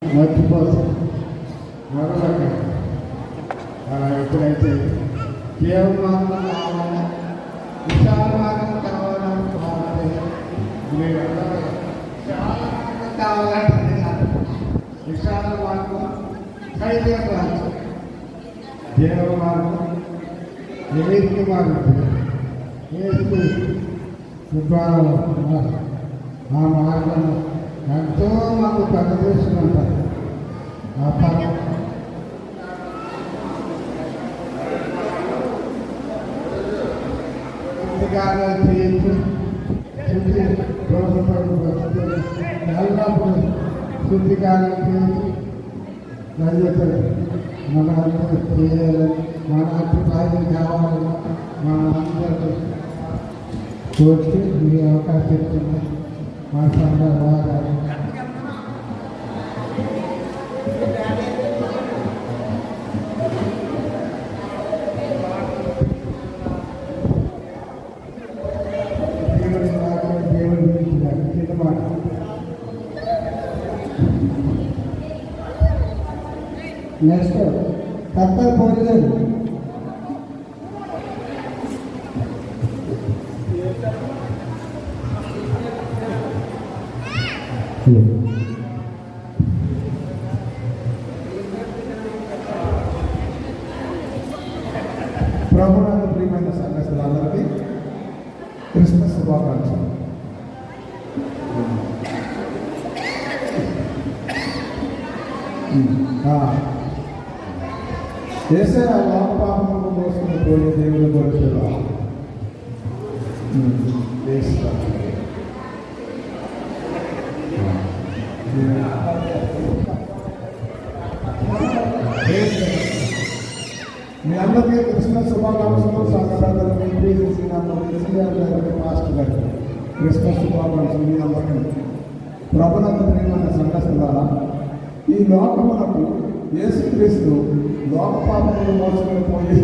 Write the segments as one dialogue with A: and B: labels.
A: మర్చిపోతాం మరొక ఎప్పుడైతే దేవమార్గం కావాలా విశాల మార్గం కావాలంటే మీరు విశాల మార్గం కావాలంటే విశాల మార్గం ఖైదీ మార్గం దేవ మార్గం నివేదిక మార్గం వేస్తూ ఆ మార్గం ఎంతో మాకు ప్రదర్శిస్తుంటారు. ఆ శుద్ధికారం చేయొచ్చు ఎల్లప్పుడూ శుద్ధికారం చేయొచ్చు దయచేసి మన అందరూ చేయాలని మన అభిప్రాయం కావాలని మన అందరూ కోర్చి ఈ అవకాశం ఇస్తుంది మా సందర్భాలు నెక్స్ట్ కత్తర్ పోలేదు ప్రభునందు ప్రియమైన సంఘస్థులందరికీ క్రిస్మస్ శుభాకాంక్షలు. యేసయ్య లోక పాపములను మోసుకుని పోయే దేవుని గొర్రెపిల్ల మీ అందరికీ క్రిస్మస్ శుభాకాంక్షలు. సంఘటనలు పాస్టర్ గారు క్రిస్మస్ శుభాకాంక్షలు మీ అందరికీ. ప్రభునందు ప్రియమైన సంఘస్థులారా, ఈ లోకమునకు యేసుక్రీస్తు లోక పాపములను మోసుకొని పోయి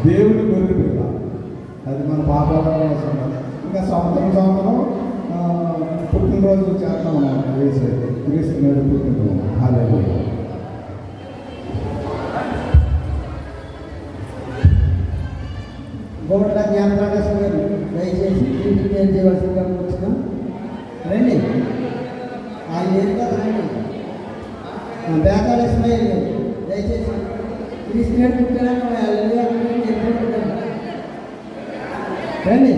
A: దేవుని గొర్రెపిల్ల. అది మన పాపాలను ఇంకా సంవత్సరం పుట్టినరోజు చేస్తాం అన్నమాట. యేసయ్య క్రీస్తు నేడు పుట్టినరోజు. హల్లెలూయా.
B: గోట్ల జ్ఞాపకాశం గారు దయచేసి ఇంటికి ఏం చేయవలసిందిగా వచ్చినాం. రండి, ఆయన ఏం కాదు, రండి. బేకాలేసినాయి దయచేసి క్రిస్టియన్ పుట్టారని ఎప్పుడు రండి.